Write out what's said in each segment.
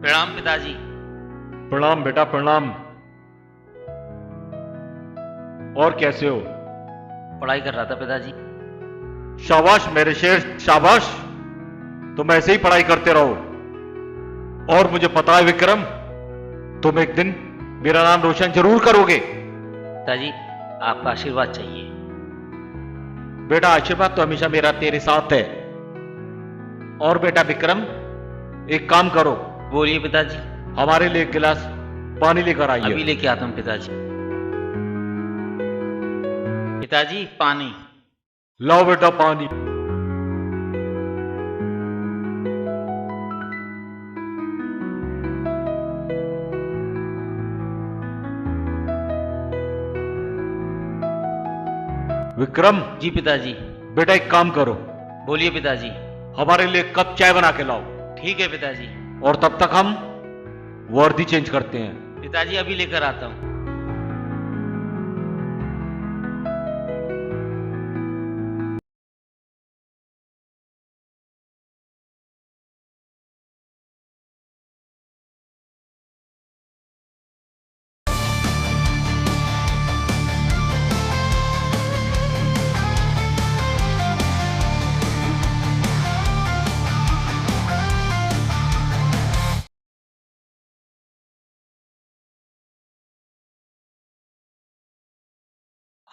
प्रणाम पिताजी। प्रणाम बेटा प्रणाम। और कैसे हो? पढ़ाई कर रहा था पिताजी। शाबाश मेरे शेर शाबाश। तुम ऐसे ही पढ़ाई करते रहो। और मुझे पता है विक्रम, तुम एक दिन मेरा नाम रोशन जरूर करोगे। पिताजी आपका आशीर्वाद चाहिए। बेटा आशीर्वाद तो हमेशा मेरा तेरे साथ है। और बेटा विक्रम, एक काम करो, बोलिए पिताजी। हमारे लिए एक गिलास पानी लेकर अभी आइए। लेके आता हूं पिताजी। पिताजी पानी। लाओ बेटा पानी। विक्रम, जी पिताजी। बेटा एक काम करो, बोलिए पिताजी। हमारे लिए एक कप चाय बना के लाओ। ठीक है पिताजी। और तब तक हम वर्दी चेंज करते हैं। पिताजी अभी लेकर आता हूं।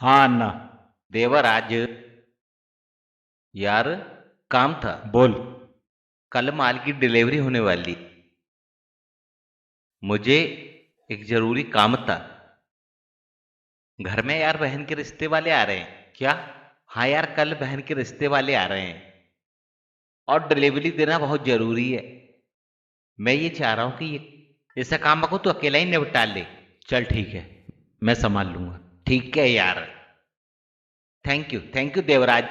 हाँ अन्ना। देवर आज यार काम था। बोल। कल माल की डिलीवरी होने वाली, मुझे एक जरूरी काम था। घर में यार बहन के रिश्ते वाले आ रहे हैं। क्या? हाँ यार, कल बहन के रिश्ते वाले आ रहे हैं और डिलीवरी देना बहुत जरूरी है। मैं ये चाह रहा हूं कि ये ऐसा काम को तू अकेला ही निपटा ले। चल ठीक है, मैं संभाल लूंगा। ठीक है यार, thank you Devraj.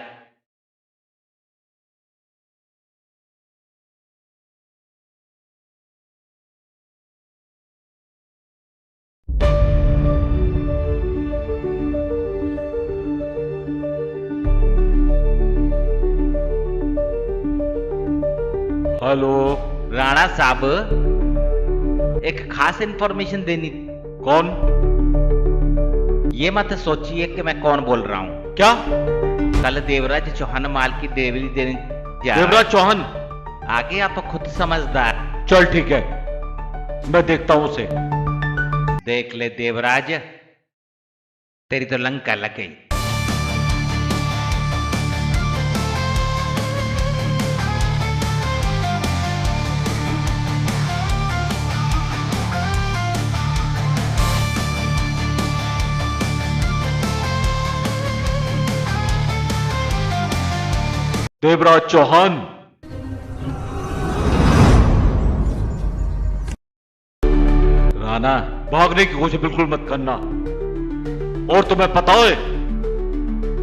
Hello. Rana साहब, एक खास इंफॉर्मेशन देनी। कौन? ये मत सोचिए कि मैं कौन बोल रहा हूं। क्या? कल देवराज चौहान माल की डिलीवरी देने जा रहा देवराज चौहान? है। आगे आप खुद समझदार। चल ठीक है, मैं देखता हूं उसे। देख ले देवराज, तेरी तो लंका लग गई। देवराज चौहान, राणा भागने की कोशिश बिल्कुल मत करना। और तुम्हें पता है,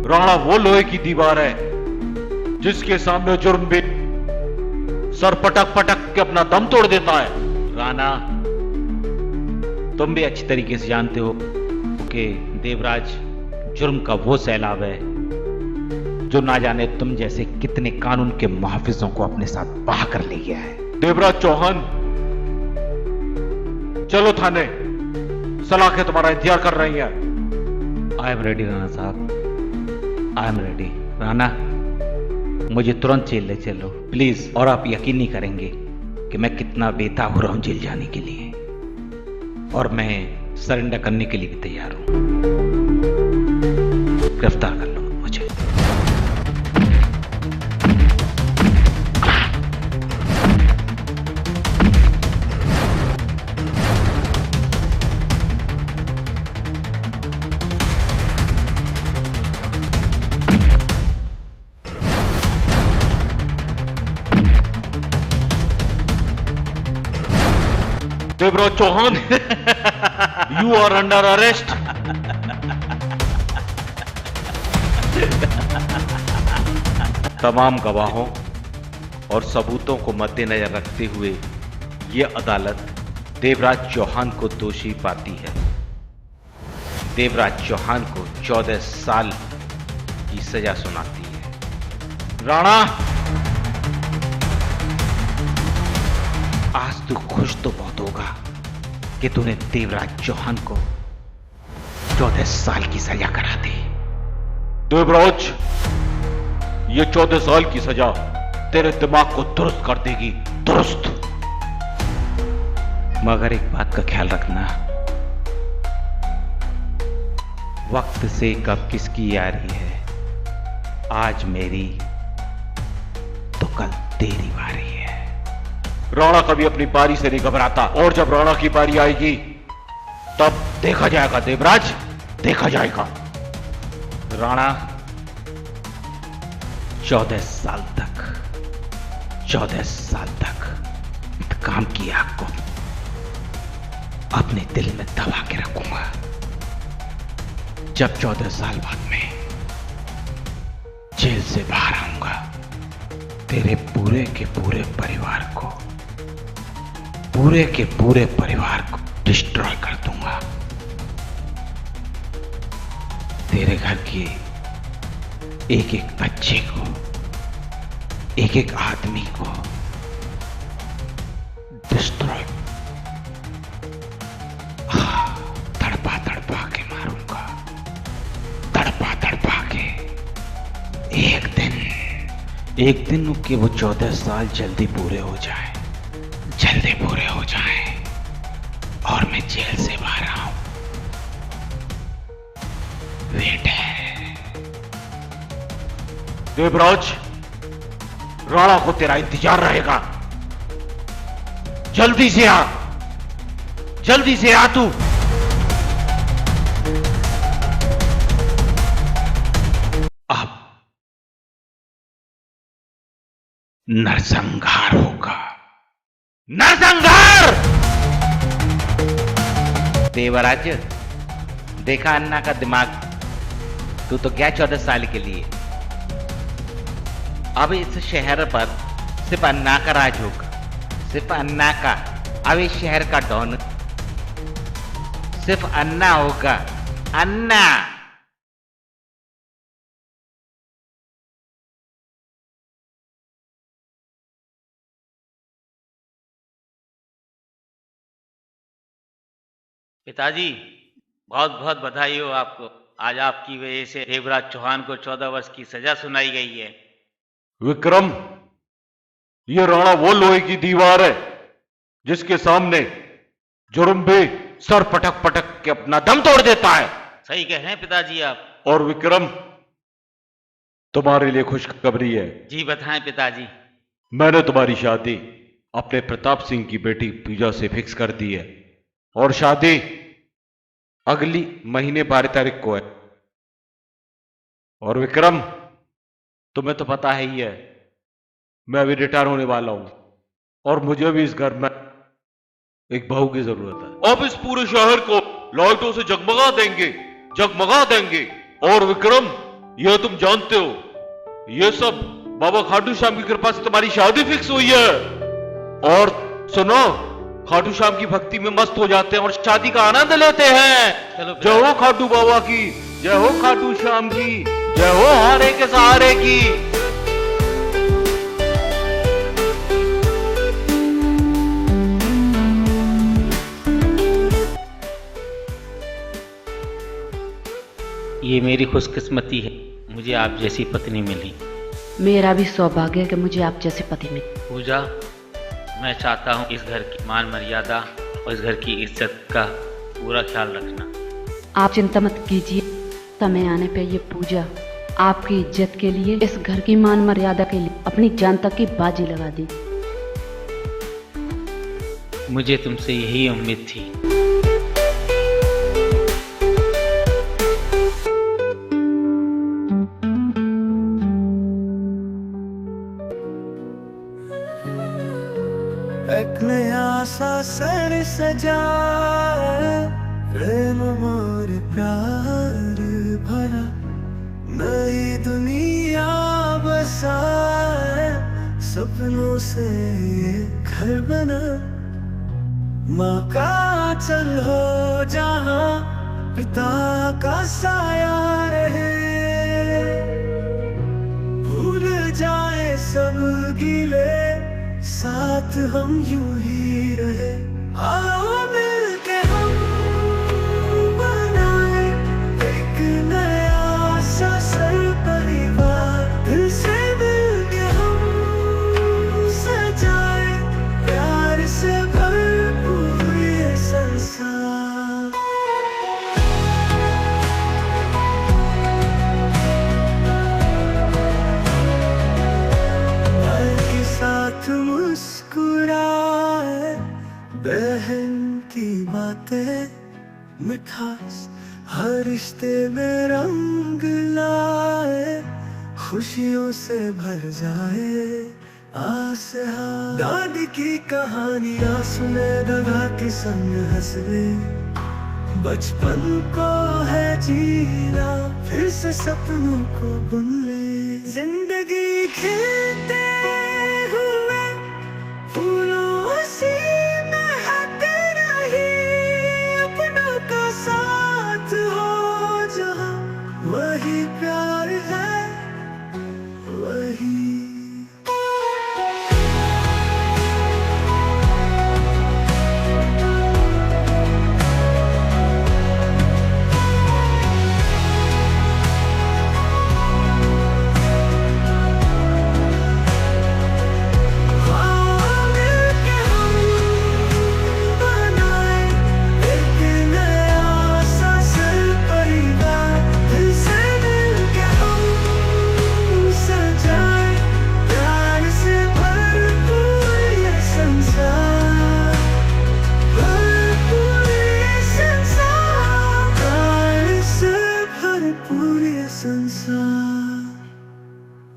राणा वो लोहे की दीवार है जिसके सामने जुर्म भी सर पटक पटक के अपना दम तोड़ देता है। राणा, तुम भी अच्छी तरीके से जानते हो कि देवराज जुर्म का वो सैलाब है जो ना जाने तुम जैसे कितने कानून के मुहाफिजों को अपने साथ बहा कर ले गया है। देवराज चौहान, चलो थाने, सलाखें तुम्हारा इंतजार कर रही हैं। आई एम रेडी राणा साहब, आई एम रेडी। राणा, मुझे तुरंत जेल ले चलो प्लीज। और आप यकीन नहीं करेंगे कि मैं कितना बेताब हो रहा हूं जेल जाने के लिए, और मैं सरेंडर करने के लिए भी तैयार हूं। गिरफ्तार कर लो मुझे। Devraj Chauhan, you are under arrest. तमाम गवाहों और सबूतों को मद्देनजर रखते हुए यह अदालत देवराज चौहान को दोषी पाती है। देवराज चौहान को 14 साल की सजा सुनाती है। राणा, आज तू खुश तो बहुत होगा कि तूने देवराज चौहान को 14 साल की सजा करा दी। देवराज, ये 14 साल की सजा तेरे दिमाग को दुरुस्त कर देगी, दुरुस्त। मगर एक बात का ख्याल रखना, वक्त से कब किसकी यारी है। आज मेरी तो कल तेरी बारी है। राणा कभी अपनी बारी से नहीं घबराता, और जब राणा की बारी आएगी तब देखा जाएगा देवराज, देखा जाएगा। राणा 14 साल तक काम की आग को अपने दिल में दबा के रखूंगा। जब 14 साल बाद में जेल से बाहर आऊंगा, तेरे पूरे के पूरे परिवार को डिस्ट्रॉय कर दूंगा। तेरे घर के एक एक बच्चे को, एक एक आदमी को डिस्ट्रॉय, तड़पा तड़पा के मारूंगा, तड़पा तड़पा के। एक दिन के वो 14 साल जल्दी पूरे हो जाए, और मैं जेल से बाहर आऊं। वेट है देवराज, राणा को तेरा इंतजार रहेगा। जल्दी से आ तू। अब नरसंहार होगा, नरसंहार। देवराज, देखा अन्ना का दिमाग, तू तो क्या 14 साल के लिए। अब इस शहर पर सिर्फ अन्ना का राज होगा, सिर्फ अन्ना का। अब इस शहर का डॉन सिर्फ अन्ना होगा, अन्ना। पिताजी, बहुत बहुत बधाई हो आपको। आज आपकी वजह से देवराज चौहान को 14 वर्ष की सजा सुनाई गई है। विक्रम, ये राणा वो लोहे की दीवार है जिसके सामने जुर्म भी सर पटक पटक के अपना दम तोड़ देता है। सही कह रहे हैं पिताजी आप। और विक्रम, तुम्हारे लिए खुशखबरी है। जी बताएं पिताजी। मैंने तुम्हारी शादी अपने प्रताप सिंह की बेटी पूजा से फिक्स कर दी है, और शादी अगली महीने 12 तारीख को है। और विक्रम, तुम्हें तो पता ही है, मैं अभी रिटायर होने वाला हूं, और मुझे भी इस घर में एक बहू की जरूरत है। अब इस पूरे शहर को लाइटों से जगमगा देंगे। और विक्रम, यह तुम जानते हो, यह सब बाबा खाटू श्याम की कृपा से तुम्हारी शादी फिक्स हुई है। और सुनो, खाटू श्याम की भक्ति में मस्त हो जाते हैं और शादी का आनंद लेते हैं। जय हो खाटू बाबा की, जय हो खाटू श्याम की, जय हो हारे के सहारे की। ये मेरी खुशकिस्मती है, मुझे आप जैसी पत्नी मिली। मेरा भी सौभाग्य है कि मुझे आप जैसे पति मिले। पूजा, मैं चाहता हूँ इस घर की मान मर्यादा और इस घर की इज्जत का पूरा ख्याल रखना। आप चिंता मत कीजिए, समय आने पे ये पूजा आपकी इज्जत के लिए, इस घर की मान मर्यादा के लिए अपनी जान तक की बाजी लगा दी। मुझे तुमसे यही उम्मीद थी। एक नया सा सर सजा, प्रेम और प्यार भरा, नई दुनिया बसा, सपनों से घर बना। माँ का आंचल हो जहाँ, पिता का साया रहे, भूल जाए सब गिले, साथ हम यूं ही बहन की बातें मिठास हर रिश्ते में रंग लाए, खुशियों से भर जाए आस। दादी की कहानियां सुने, दगा के संग हंस ले, बचपन को है जीना, फिर से सपनों को बुन ले। जिंदगी खिलते हुए फूलों सी महक रही, अपनों का साथ हो जहाँ, वही प्यार है, वही।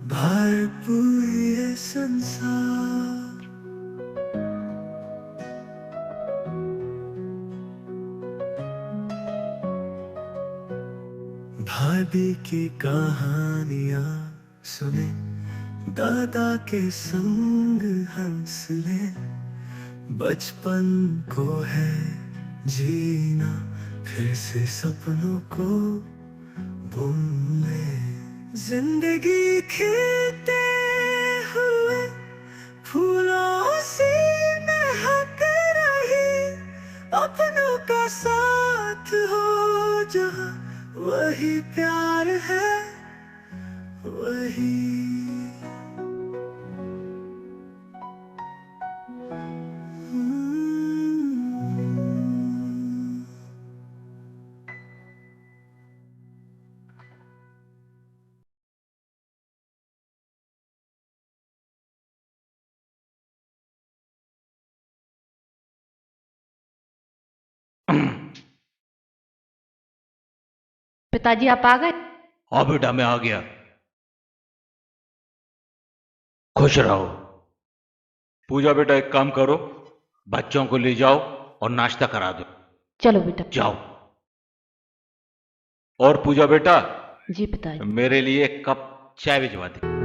भरपूर ये संसार। भाभी की कहानियां सुने, दादा के संग हंस ले, बचपन को है जीना, फिर से सपनों को बुन ले। जिंदगी खिलते हुए फूलों सी महक रही, अपनों का साथ हो जहाँ, वही प्यार है, वही। पिताजी आप आ गए? हाँ बेटा मैं आ गया। खुश रहो। पूजा बेटा एक काम करो, बच्चों को ले जाओ और नाश्ता करा दो। चलो बेटा। जाओ। और पूजा बेटा जी पिताजी। मेरे लिए एक कप चाय भिजवा दे।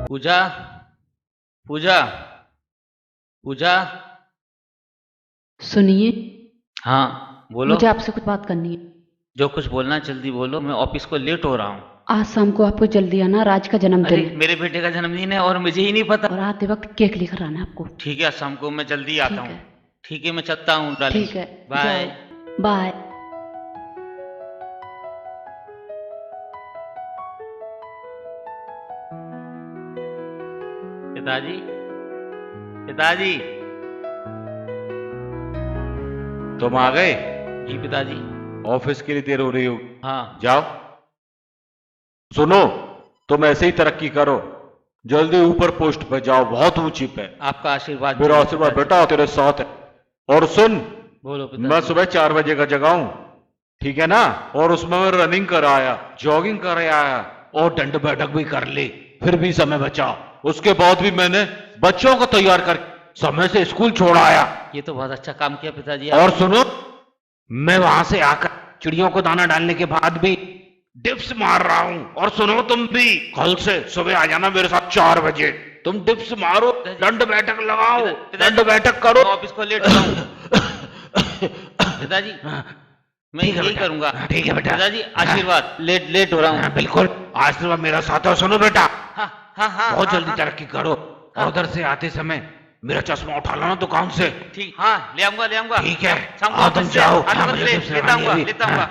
पूजा, पूजा, पूजा। सुनिए। हाँ बोलो। मुझे आपसे कुछ बात करनी है। जो कुछ बोलना जल्दी बोलो, मैं ऑफिस को लेट हो रहा हूँ। आज शाम को आपको जल्दी आना, राज का जन्मदिन अरे है। मेरे बेटे का जन्मदिन है और मुझे ही नहीं पता। और आते वक्त केक लेकर आना आपको। ठीक है, शाम को मैं जल्दी आता ठीक हूँ। है। ठीक है, मैं चलता हूँ डार्लिंग। ठीक है। बाय। जाओ। बाय। पिताजी, पिताजी। तुम आ गए? जी पिताजी। ऑफिस के लिए देर हो रही हो। हाँ। जाओ। सुनो, तुम ऐसे ही तरक्की करो, जल्दी ऊपर पोस्ट पे जाओ, बहुत ऊंची पे। आपका आशीर्वाद। मेरा आशीर्वाद बेटा तेरे साथ है। और सुन, बोलो पिताजी। मैं सुबह 4 बजे का जगाऊं, ठीक है ना? और उसमें मैं रनिंग कर आया, जॉगिंग कर आया और दंड बैठक भी कर ली, फिर भी समय बचा। उसके बाद भी मैंने बच्चों को तैयार कर समय से स्कूल छोड़ आया। ये तो बहुत अच्छा काम किया पिताजी। और सुनो, मैं वहां से आकर चिड़ियों को दाना डालने के बाद भी डिप्स मार रहा हूं। और सुनो, तुम भी कल से सुबह आ जाना मेरे साथ 4 बजे। तुम डिप्स मारो, दंड बैठक लगाओ, दंड बैठक करो। ऑफिस को लेट हो पिताजी। मैं यही करूंगा। ठीक है बेटा। पिताजी आशीर्वाद। लेट हो रहा हूँ। बिल्कुल, आशीर्वाद मेरा साथ है। सुनो बेटा, हाँ हाँ हाँ। बहुत जल्दी तरक्की करो। और उधर से आते समय मेरा चश्मा उठा लाना दुकान से। ठीक। हाँ ले आऊंगा, ले आऊंगा। ठीक है, शाम को आओ तुम ऑफिस से जाओ। 8 बजे लेता आऊंगा, लेता आऊंगा।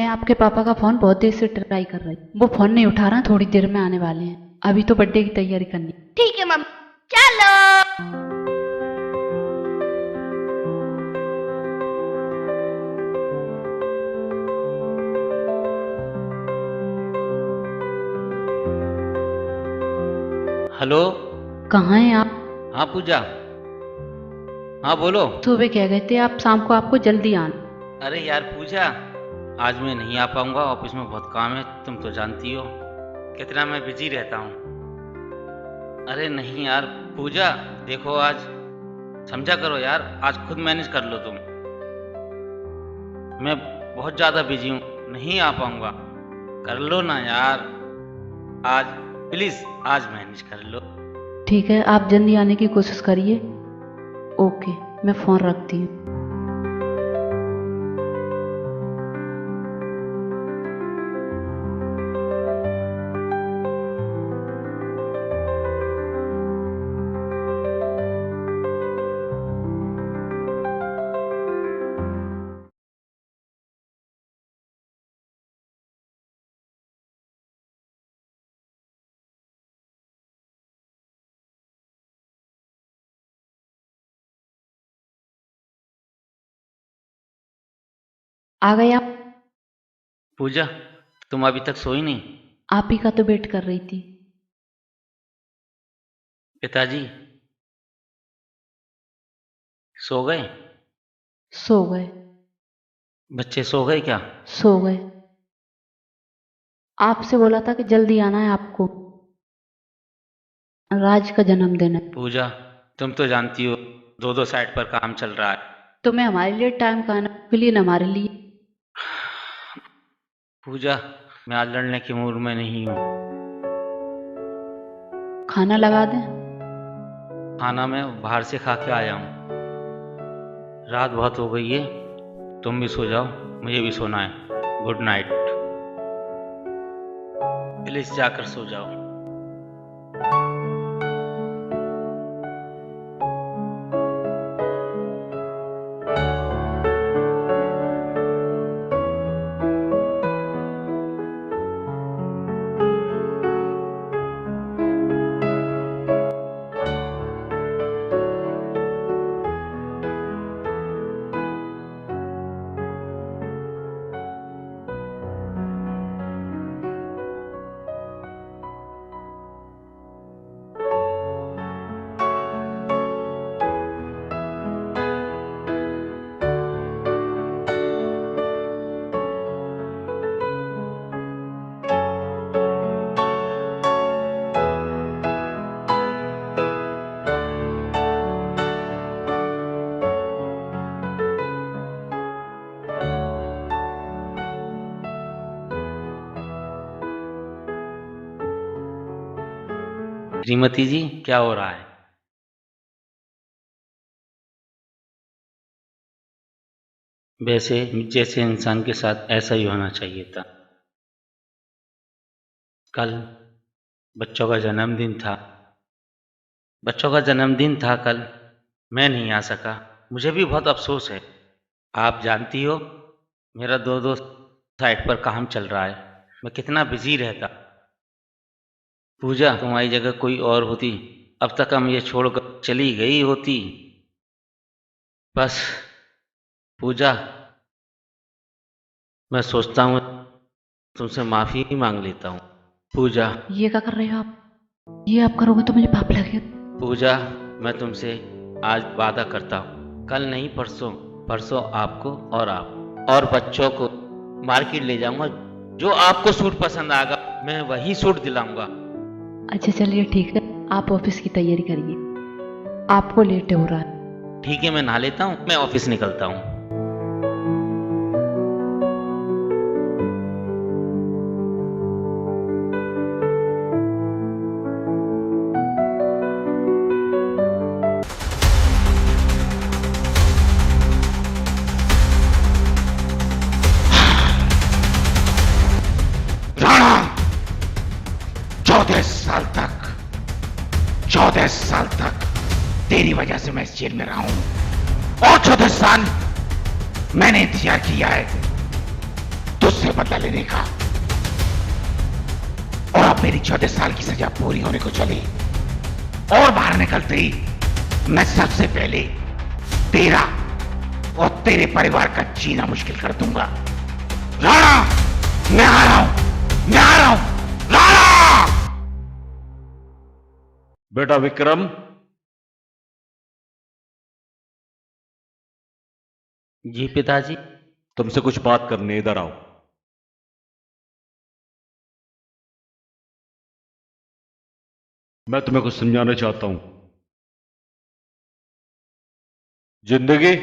आपके पापा का फोन बहुत देर से ट्राई कर रही, वो फोन नहीं उठा रहा, थोड़ी देर में आने वाले हैं। अभी तो बर्थडे की तैयारी करनी। ठीक है मम्मी, चलो। हेलो। कहाँ हैं आप? हाँ पूजा, हाँ बोलो। सुबह कह गए थे आप शाम को आपको जल्दी आना। अरे यार पूजा, आज मैं नहीं आ पाऊंगा, ऑफिस में बहुत काम है, तुम तो जानती हो कितना मैं बिजी रहता हूँ। अरे नहीं यार पूजा, देखो आज समझा करो यार, आज खुद मैनेज कर लो तुम। मैं बहुत ज़्यादा बिजी हूँ, नहीं आ पाऊंगा, कर लो ना यार आज, प्लीज़ आज मैनेज कर लो। ठीक है, आप जल्दी आने की कोशिश करिए। ओके, मैं फोन रखती हूँ। आ गए आप? पूजा तुम अभी तक सोई नहीं? आप ही का तो वेट कर रही थी। पिताजी सो गए? सो गए। बच्चे सो गए क्या? सो गए। आपसे बोला था कि जल्दी आना है आपको, राज का जन्मदिन है। पूजा तुम तो जानती हो दो दो साइड पर काम चल रहा है। तुम्हें हमारे लिए टाइम कहाँ, के लिए न हमारे लिए। पूजा मैं आज लड़ने के मूड में नहीं हूँ। खाना लगा दें? खाना मैं बाहर से खा के आया हूँ, रात बहुत हो गई है, तुम भी सो जाओ, मुझे भी सोना है। गुड नाइट, प्लीज जाकर सो जाओ। श्रीमती जी क्या हो रहा है? वैसे जैसे इंसान के साथ ऐसा ही होना चाहिए था। कल बच्चों का जन्मदिन था, कल मैं नहीं आ सका, मुझे भी बहुत अफसोस है। आप जानती हो मेरा दो साइड पर काम चल रहा है, मैं कितना बिजी रहता। पूजा तुम्हारी जगह कोई और होती, अब तक हम ये छोड़कर चली गई होती। बस पूजा मैं सोचता हूँ तुमसे माफी ही मांग लेता हूँ। पूजा ये क्या कर रहे हो आप? ये आप करोगे तो मुझे पाप लगेगा। पूजा मैं तुमसे आज वादा करता हूँ, कल नहीं परसों आपको और बच्चों को मार्केट ले जाऊंगा, जो आपको सूट पसंद आएगा मैं वही सूट दिलाऊंगा। अच्छा चलिए ठीक है, आप ऑफिस की तैयारी करिए, आपको लेट हो रहा है। ठीक है मैं नहा लेता हूँ, मैं ऑफिस निकलता हूँ। राणा 14 साल तक तेरी वजह से मैं इस जेल में रहा हूं, और 14 साल मैंने इंतजार किया है तुझसे बदला लेने का। और अब मेरी 14 साल की सजा पूरी होने को चली और बाहर निकलते ही मैं सबसे पहले तेरा और तेरे परिवार का जीना मुश्किल कर दूंगा। राणा, मैं आ रहा हूं, मैं आ रहा हूं, राणा! बेटा विक्रम, जी पिताजी। तुमसे कुछ बात करनी, इधर आओ। मैं तुम्हें कुछ समझाना चाहता हूं। जिंदगी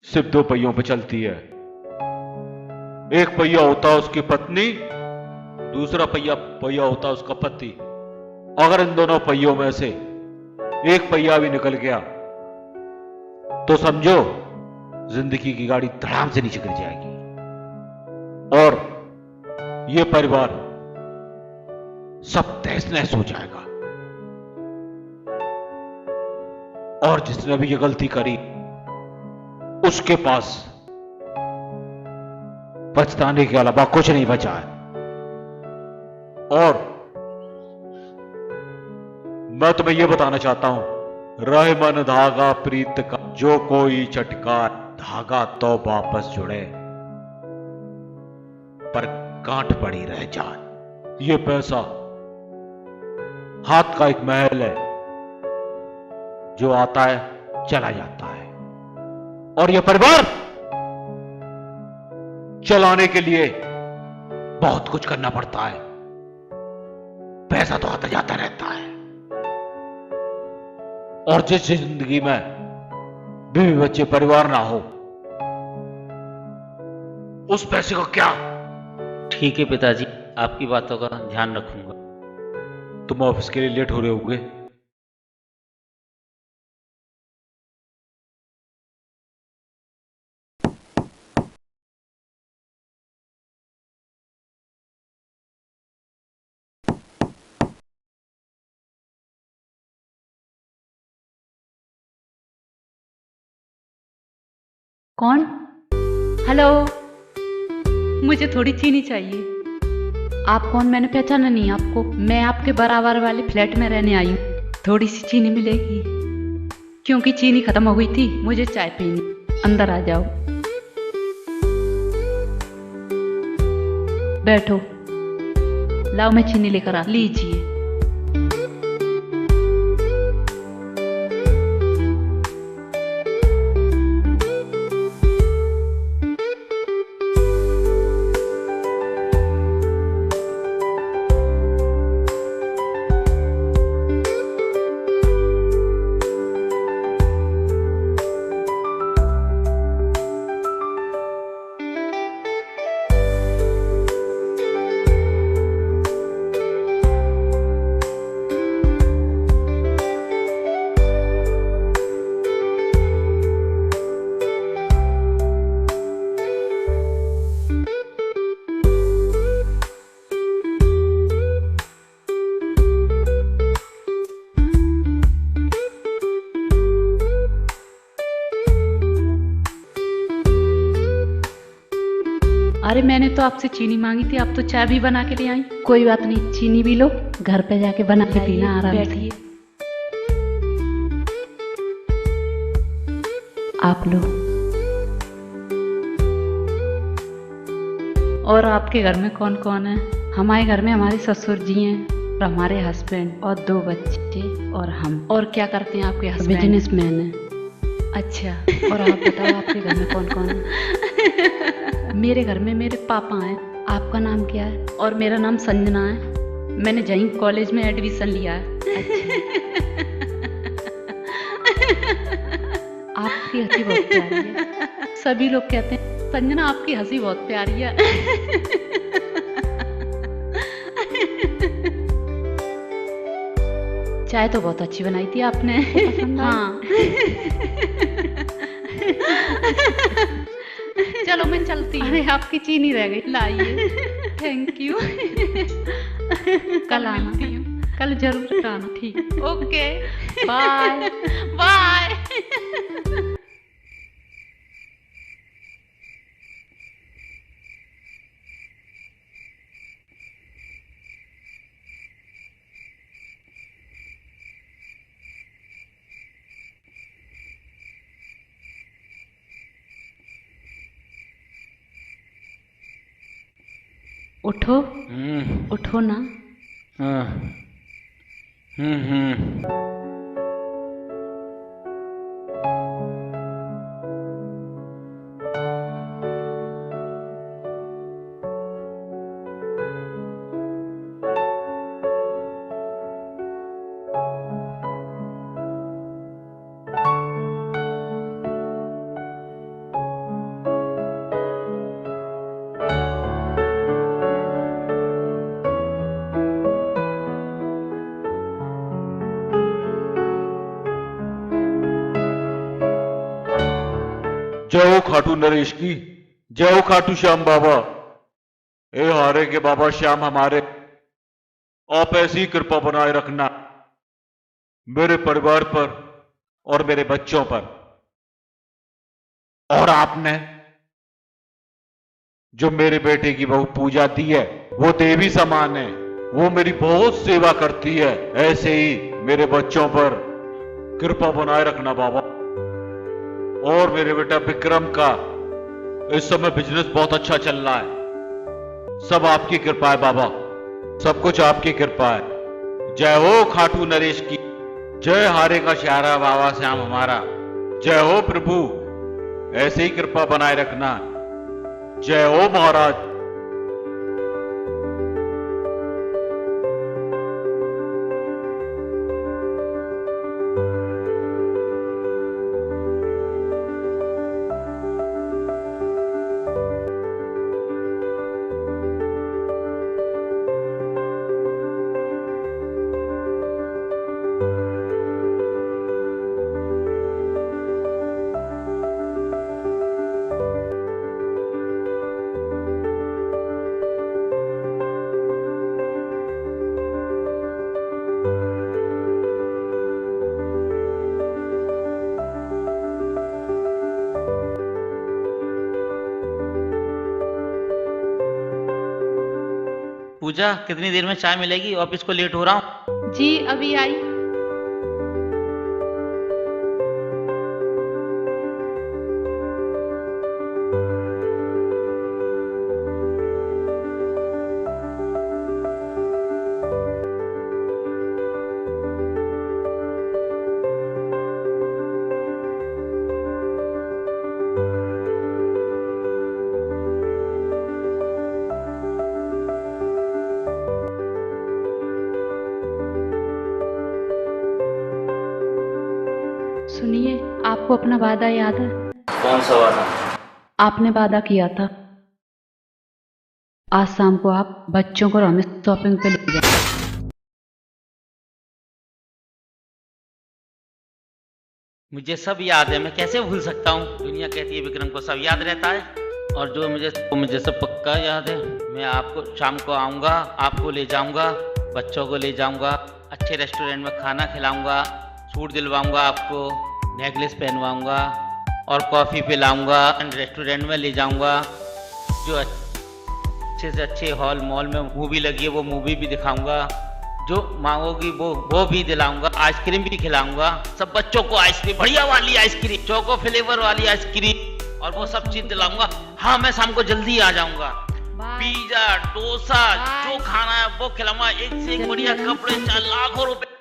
सिर्फ 2 पहियों पे चलती है। एक पहिया होता है उसकी पत्नी, दूसरा पहिया होता है उसका पति। अगर इन दोनों पहियों में से एक पहिया भी निकल गया तो समझो जिंदगी की गाड़ी धड़ाम से नीचे गिर जाएगी और यह परिवार सब तहस नहस हो जाएगा। और जिसने भी ये गलती करी उसके पास पछताने के अलावा कुछ नहीं बचा है। और मैं तुम्हें यह बताना चाहता हूं, रहे मन धागा प्रीत का, जो कोई चटका धागा तो वापस जुड़े पर गांठ पड़ी रह जाए। ये पैसा हाथ का एक महल है जो आता है चला जाता है, और यह परिवार चलाने के लिए बहुत कुछ करना पड़ता है। पैसा तो आता जाता रहता है, और जिस जिंदगी में बीवी बच्चे परिवार ना हो उस पैसे को क्या। ठीक है पिताजी, आपकी बातों का ध्यान रखूंगा। तुम ऑफिस के लिए लेट हो रहे होगे। कौन? हेलो, मुझे थोड़ी चीनी चाहिए। आप कौन? मैंने पहचाना नहीं आपको। मैं आपके बराबर वाले फ्लैट में रहने आई हूँ। थोड़ी सी चीनी मिलेगी? क्योंकि चीनी खत्म हो गई थी, मुझे चाय पीनी। अंदर आ जाओ, बैठो। लाओ, मैं चीनी लेकर आ। लीजिए। अरे मैंने तो आपसे चीनी मांगी थी, आप तो चाय भी बना के ले आई। कोई बात नहीं, चीनी भी लो, घर पे जाके बना के पीना आराम से। आप लो। और आपके घर में कौन कौन है? हमारे घर में हमारे ससुर जी हैं और हमारे हस्बैंड और 2 बच्चे और हम। और क्या करते हैं आपके हस्बैंड? बिजनेसमैन है। अच्छा, और आप बताओ आपके घर में कौन कौन है? मेरे घर में मेरे पापा हैं। आपका नाम क्या है? और मेरा नाम संजना है। मैंने जहीं कॉलेज में एडमिशन लिया है। अच्छा। आपकी हंसी बहुत प्यारी है। सभी लोग कहते हैं संजना आपकी हंसी बहुत प्यारी है। चाय तो बहुत अच्छी बनाई थी आपने। हाँ। चलो मैं चलती हूँ। अरे आपकी चीनी रह गई, लाइए। Thank you. कल आना, कल जरूर आना। ठीक, ओके, बाय बाय। उठो, हम्म, उठो ना। हाँ, हम्म। जय हो खाटू नरेश की, जय हो खाटू श्याम बाबा। ए हारे के बाबा श्याम हमारे, आप ऐसी ही कृपा बनाए रखना मेरे परिवार पर और मेरे बच्चों पर। और आपने जो मेरे बेटे की बहू पूजा दी है वो देवी समान है, वो मेरी बहुत सेवा करती है। ऐसे ही मेरे बच्चों पर कृपा बनाए रखना बाबा। और मेरे बेटा विक्रम का इस समय बिजनेस बहुत अच्छा चल रहा है, सब आपकी कृपा है बाबा, सब कुछ आपकी कृपा है। जय हो खाटू नरेश की, जय हारे का श्यारा बाबा श्याम हमारा। जय हो प्रभु, ऐसे ही कृपा बनाए रखना। जय हो महाराज। पूजा, कितनी देर में चाय मिलेगी? ऑफिस को लेट हो रहा हूँ। जी अभी आई। सुनिए, आपको अपना वादा याद है? कौन सा वादा? आपने वादा किया था आज शाम को आप बच्चों को रमेश शॉपिंग पे ले जाए। मुझे सब याद है, मैं कैसे भूल सकता हूँ? दुनिया कहती है विक्रम को सब याद रहता है, और जो मुझे सब पक्का याद है। मैं आपको शाम को आऊँगा, आपको ले जाऊँगा, बच्चों को ले जाऊँगा, अच्छे रेस्टोरेंट में खाना खिलाऊँगा, सूट दिलवाऊँगा, आपको नेकलेस पहनवाऊँगा और कॉफ़ी पिलाऊँगा, रेस्टोरेंट में ले जाऊँगा, जो अच्छे से अच्छे हॉल मॉल में मूवी लगी है वो मूवी भी दिखाऊँगा, जो मांगोगी वो भी दिलाऊंगा, आइसक्रीम भी खिलाऊंगा, सब बच्चों को आइसक्रीम, बढ़िया वाली आइसक्रीम, चोको फ्लेवर वाली आइसक्रीम, और वो सब चीज दिलाऊंगा। हाँ, मैं शाम को जल्दी आ जाऊंगा। पिज्जा, डोसा, जो खाना है वो खिलाऊंगा, एक से एक बढ़िया कपड़े, लाखों रुपए।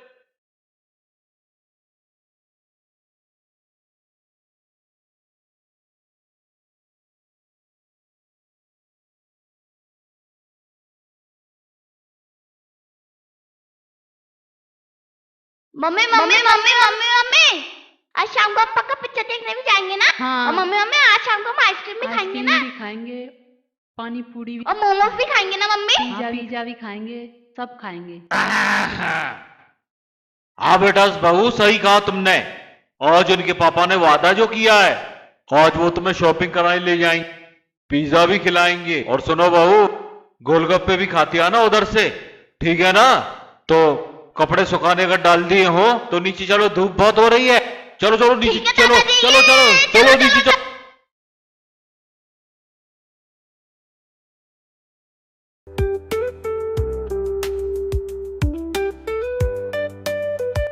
Mummy mummy mummy mummy mummy आज शाम को पक्का पिक्चर देखने भी जाएंगे ना? हाँ। और मम्मी मम्मी आज शाम को हम आइसक्रीम भी खाएंगे आइसक्रीम ना? भी खाएंगे, पानी पूरी भी, और मोमोज भी खाएंगे ना मम्मी? पिज्जा भी खाएंगे, सब खाएंगे। हाँ बेटा बहू, सही कहा तुमने। आज उनके पापा ने वादा जो किया है, आज वो तुम्हें शॉपिंग कराने ले जाएंगे, पिज्जा भी खिलाएंगे। और सुनो बहू, गोलगप्पे भी खाती है ना उधर से, ठीक है ना? तो कपड़े सुखाने का डाल दिए हो तो नीचे चलो, धूप बहुत हो रही है। चलो चलो नीचे, ठीक है चलो दादाजी, चलो चलो चलो नीचे चलो।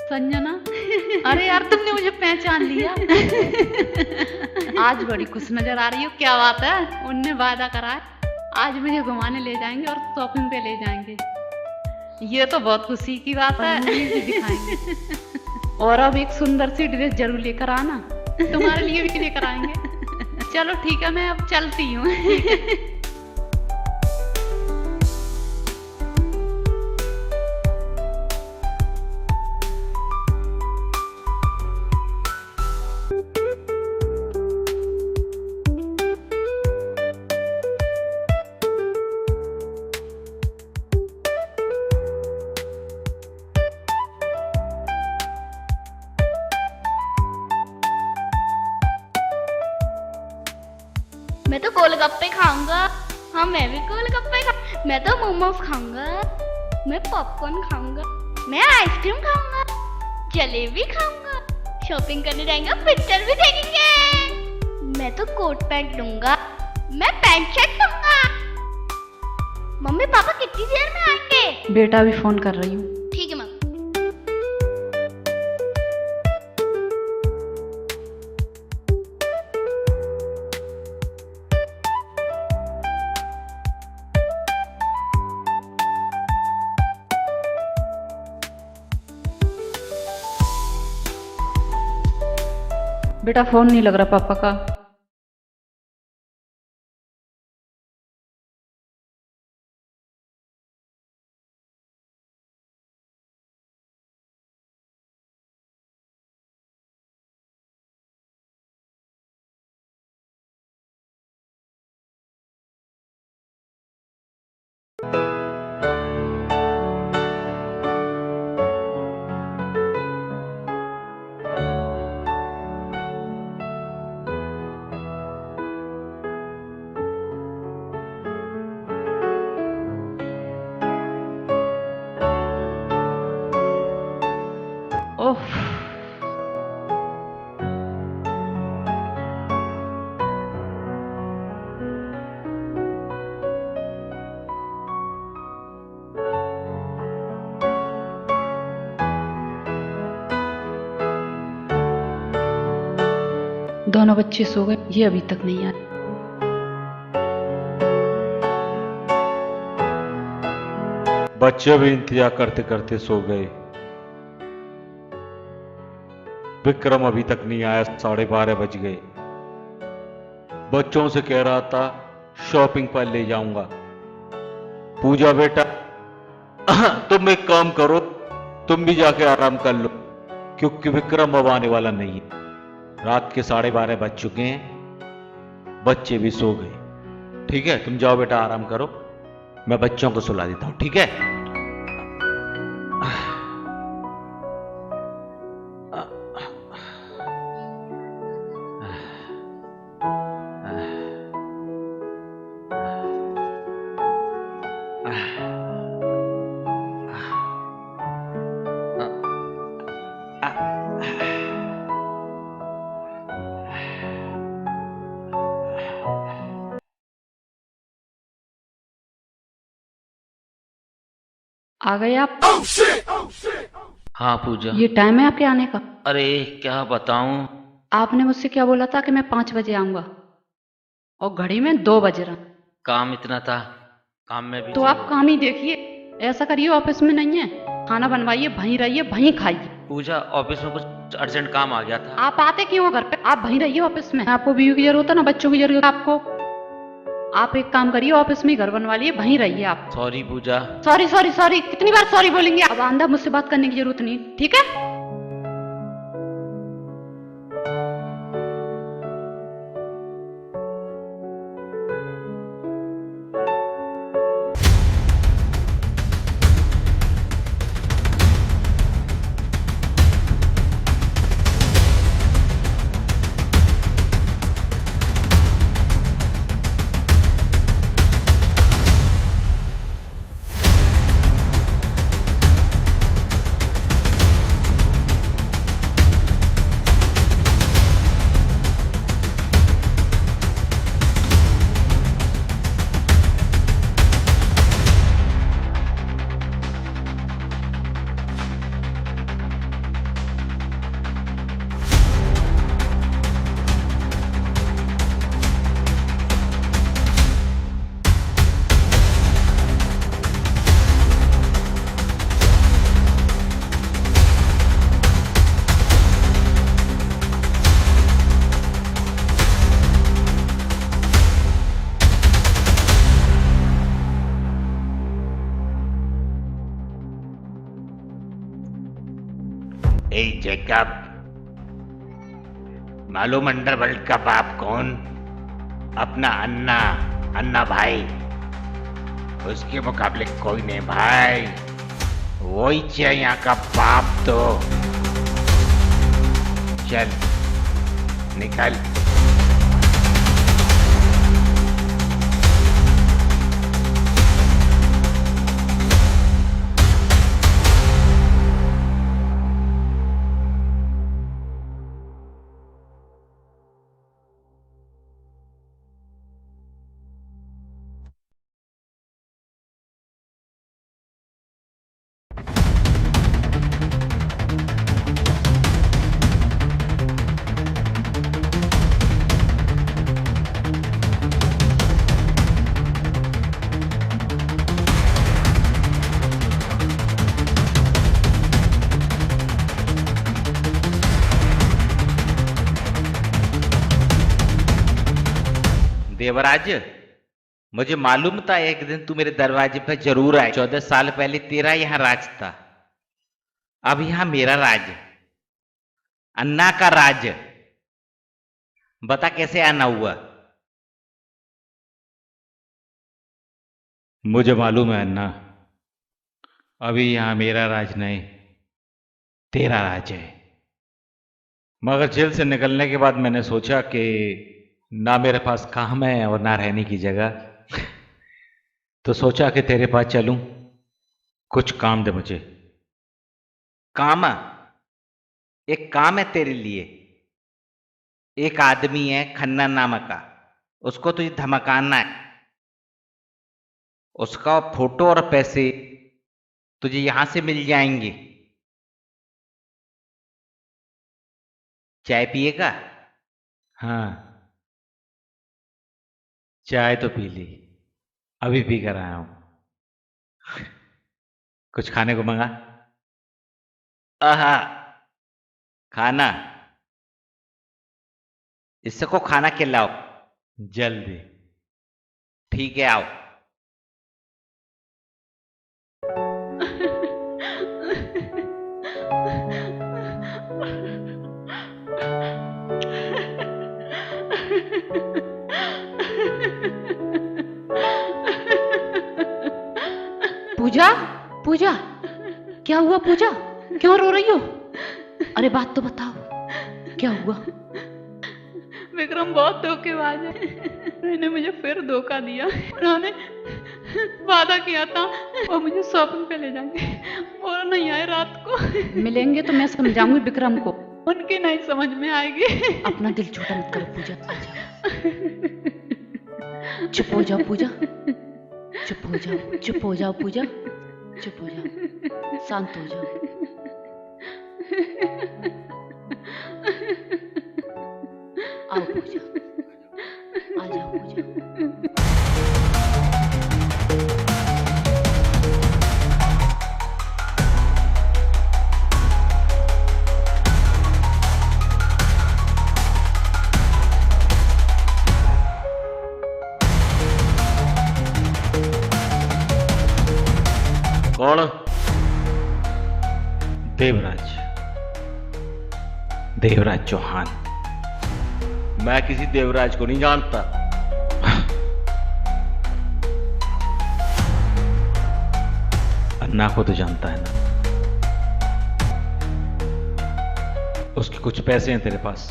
संजना, अरे यार तुमने मुझे पहचान लिया। आज बड़ी खुश नजर आ रही हो, क्या बात है? उनने वादा करा है आज मुझे घुमाने ले जाएंगे और शॉपिंग पे ले जाएंगे। ये तो बहुत खुशी की बात है। मूवी भी दिखाएंगे। और अब एक सुंदर सी ड्रेस जरूर लेकर आना, तुम्हारे लिए भी लेकर आएंगे। चलो ठीक है, मैं अब चलती हूँ। मैं तो गोलगप्पे खाऊंगा। हाँ मैं भी गोलगप्पे मैं तो मोमोज खाऊंगा। मैं पॉपकॉर्न खाऊंगा। मैं आइसक्रीम खाऊंगा। जलेबी खाऊंगा। शॉपिंग करने जाएंगे, पिक्चर भी देखेंगे। मैं तो कोट पैंट लूंगा। मैं पैंट शर्ट लूंगा। मम्मी पापा कितनी देर में आएंगे? बेटा भी फोन कर रही हूँ। ठीक है मम्मी। बेटा फोन नहीं लग रहा पापा का। ओह दोनों बच्चे सो गए, ये अभी तक नहीं आए। बच्चे भी इंतजार करते करते सो गए। विक्रम अभी तक नहीं आया, 12:30 बज गए। बच्चों से कह रहा था शॉपिंग पर ले जाऊंगा। पूजा बेटा तुम एक काम करो, तुम भी जाके आराम कर लो, क्योंकि विक्रम अब आने वाला नहीं है। रात के 12:30 बज चुके हैं, बच्चे भी सो गए। ठीक है, तुम जाओ बेटा आराम करो, मैं बच्चों को सुला देता हूं। ठीक है। आ गए आप? हाँ पूजा। ये टाइम है आपके आने का? अरे क्या बताऊं। आपने मुझसे क्या बोला था कि मैं 5 बजे आऊंगा, और घड़ी में 2 बज रहा। काम इतना था, काम में भी तो आप काम ही देखिए। ऐसा करिए, ऑफिस में नहीं है, खाना बनवाइए, वहीं रहिए, वहीं खाइए। पूजा ऑफिस में कुछ अर्जेंट काम आ गया था। आप आते क्यों घर पे? आप वहीं रहिए ऑफिस में। आपको बीवी की जरूरत है ना, बच्चों की जरूरत है आपको। आप एक काम करिए, ऑफिस में ही घर बनवा लिए, वहीं रहिए आप। सॉरी पूजा। सॉरी सॉरी सॉरी, कितनी बार सॉरी बोलेंगे? अब आंधा मुझसे बात करने की जरूरत नहीं, ठीक है? ए जैकब, मालूम अंडरवर्ल्ड का बाप कौन? अपना अन्ना, अन्ना भाई। उसके मुकाबले कोई नहीं भाई, वही चाहिए यहाँ का बाप। तो चल निकल। देवराज, मुझे मालूम था एक दिन तू मेरे दरवाजे पे जरूर आए। 14 साल पहले तेरा यहां राज था, अब यहां मेरा राज, अन्ना का राज। बता कैसे आना हुआ? मुझे मालूम है अन्ना, अभी यहां मेरा राज नहीं, तेरा राज है। मगर जेल से निकलने के बाद मैंने सोचा कि ना मेरे पास काम है और ना रहने की जगह, तो सोचा कि तेरे पास चलूं, कुछ काम दे मुझे। काम? एक काम है तेरे लिए। एक आदमी है खन्ना नाम का, उसको तुझे धमकाना है। उसका फोटो और पैसे तुझे यहां से मिल जाएंगे। चाय पिएगा? हाँ, चाय तो पी ली, अभी पी कर आया हूं। कुछ खाने को मंगा? आहा, खाना? इससे को खाना खिलाओ जल्दी। ठीक है, आओ। पूजा, पूजा, क्या हुआ पूजा? क्यों रो रही हो? अरे बात तो बताओ, क्या हुआ? विक्रम बहुत धोखेबाज है। उन्होंने मुझे फिर धोखा दिया। उन्होंने वादा किया था वो मुझे शॉपिंग पे ले जाएंगे, वो नहीं आए रात को। मिलेंगे तो मैं समझाऊंगी विक्रम को। उनकी नहीं समझ में आएगी। अपना दिल छोटा मत करो पूजा, आ जाओ। चुप हो जाओ पूजा, चुप हो जाओ, चुप हो जाओ पूजा, चुप हो जाओ, शांत हो जाओ। आओ पूजा, आ जाओ पूजा। कौन? देवराज, देवराज चौहान। मैं किसी देवराज को नहीं जानता। अन्ना को तो जानता है ना। उसके कुछ पैसे हैं तेरे पास।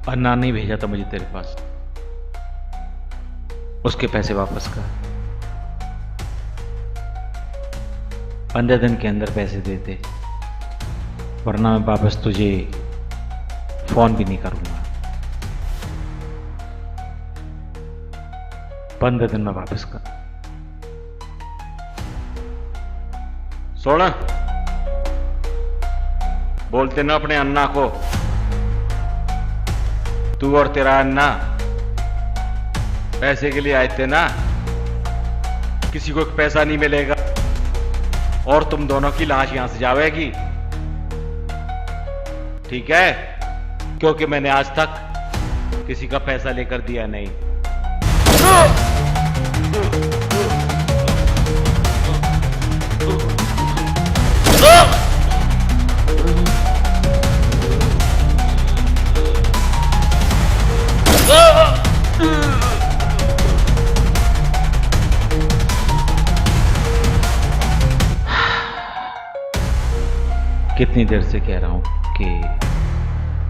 अन्ना नहीं भेजा था मुझे तेरे पास, उसके पैसे वापस कर। 15 दिन के अंदर पैसे देते, वरना मैं वापस तुझे फोन भी नहीं करूंगा। 15 दिन में वापस कर। सोना, बोलते ना अपने अन्ना को, तू और तेरा अन्ना पैसे के लिए आए थे ना। किसी को पैसा नहीं मिलेगा और तुम दोनों की लाश यहां से जाएगी, ठीक है? क्योंकि मैंने आज तक किसी का पैसा लेकर दिया नहीं। कितनी देर से कह रहा हूं कि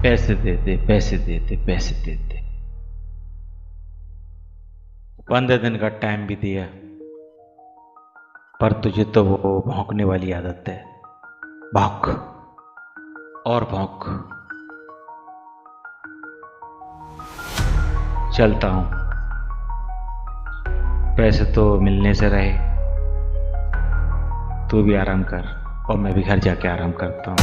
पैसे दे दे, पैसे दे दे, पैसे दे दे। 15 दिन का टाइम भी दिया, पर तुझे तो वो भौंकने वाली आदत है। भौंक और भौंक। चलता हूं, पैसे तो मिलने से रहे। तू भी आराम कर और मैं भी घर जाके आराम करता हूं।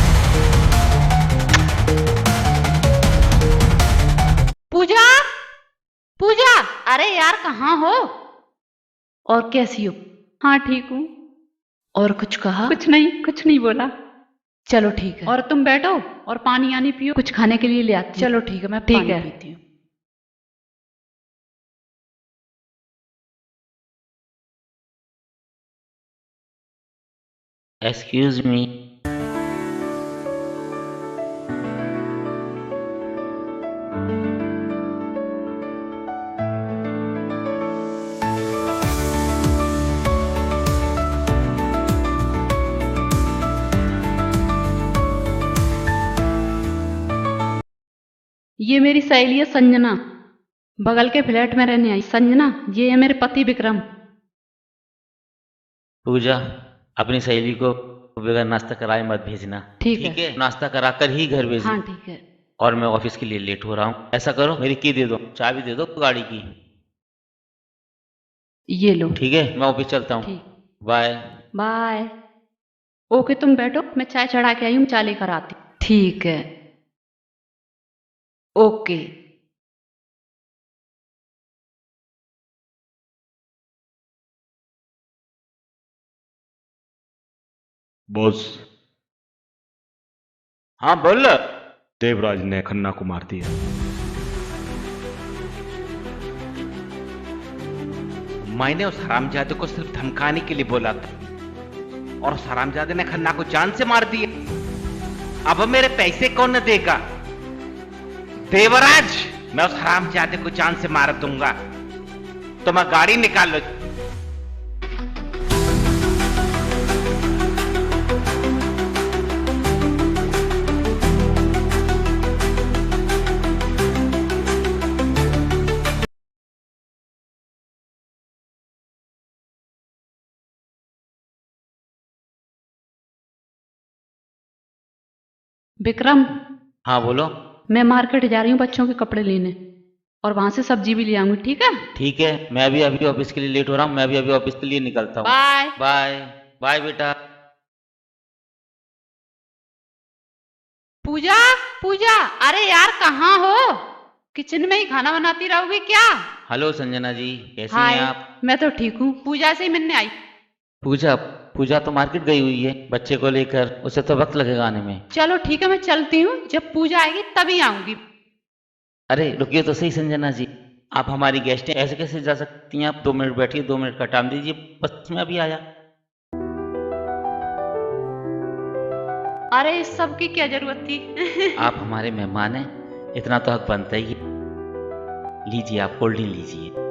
पूजा, पूजा, अरे यार कहाँ हो? और कैसी हो? हाँ ठीक हूँ। और कुछ कहा? कुछ नहीं बोला। चलो ठीक है। और तुम बैठो और पानी आनी पियो, कुछ खाने के लिए ले आती हूँ। चलो ठीक है, मैं ठीक पानी है। पीती हूँ। Excuse me. ये मेरी सहेली है संजना, बगल के फ्लैट में रहने आई। संजना, ये है मेरे पति विक्रम। पूजा, अपनी सहेली को बगैर नाश्ता कराए मत भेजना। ठीक है। नाश्ता कराकर ही घर भेजना। हाँ ठीक है। और मैं ऑफिस के लिए लेट हो रहा हूँ। ऐसा करो, मेरी की दे दो, चाबी दे दो गाड़ी की। ये लो। ठीक है, मैं ऑफिस चलता हूँ। ठीक। बाय। बाय। ओके, तुम बैठो, मैं चाय चढ़ा के आई हूँ, चाय लेकर आती। ठीक है। ओके। बॉस। हाँ बोल। देवराज ने खन्ना को मार दिया। मैंने उस हरामजादे को सिर्फ धमकाने के लिए बोला था, और उस हरामजादे ने खन्ना को जान से मार दिया। अब मेरे पैसे कौन देगा? देवराज, मैं उस हरामजादे को जान से मार दूंगा। तो मैं गाड़ी निकाल लो। विक्रम, हाँ बोलो। मैं मार्केट जा रही हूँ बच्चों के कपड़े लेने, और वहां से सब्जी भी ले आऊंगी। ठीक है? ठीक है, मैं भी अभी ऑफिस के लिए लेट हो रहा हूँ। मैं भी अभी ऑफिस के लिए निकलता हूँ। बाय। बाय। बाय बेटा। पूजा, पूजा, अरे यार कहाँ हो? किचन में ही खाना बनाती रहोगी क्या? हेलो संजना जी, कैसी हाय, हैं आप? मैं तो ठीक हूँ। पूजा से ही मिलने आई। पूजा पूजा तो मार्केट गई हुई है बच्चे को लेकर, उसे तो वक्त लगेगा आने में। चलो ठीक है, मैं चलती हूँ, जब पूजा आएगी तभी आऊंगी। अरे रुकिए तो सही संजना जी, आप हमारी गेस्ट हैं, ऐसे कैसे जा सकती हैं आप? 2 मिनट बैठिए, 2 मिनट का टाइम दीजिए, बस मैं अभी आया। अरे इस सब की क्या जरूरत थी? आप हमारे मेहमान हैं, इतना तो हक बनता ही है। लीजिए, आप कोल्ड ड्रिंक लीजिए।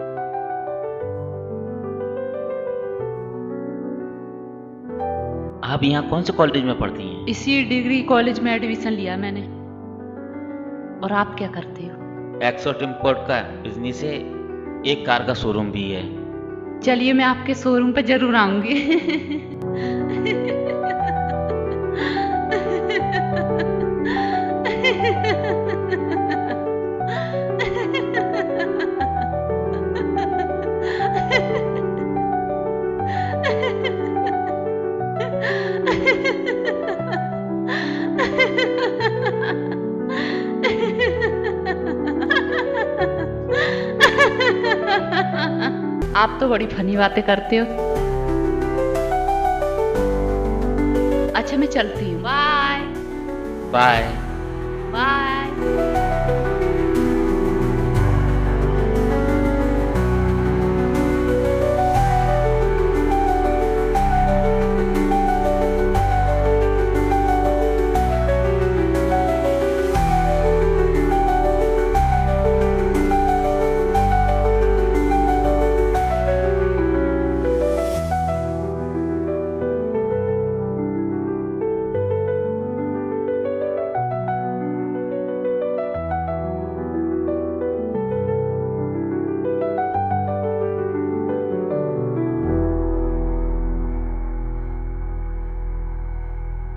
आप यहाँ कौन से कॉलेज में पढ़ती हैं? इसी डिग्री कॉलेज में एडमिशन लिया मैंने। और आप क्या करते हो? एक्सपोर्ट इम्पोर्ट का बिजनेस है, एक कार का शोरूम भी है। चलिए, मैं आपके शोरूम पे जरूर आऊंगी। आप तो बड़ी फनी बातें करते हो। अच्छा, मैं चलती हूँ। बाय। बाय। बाय।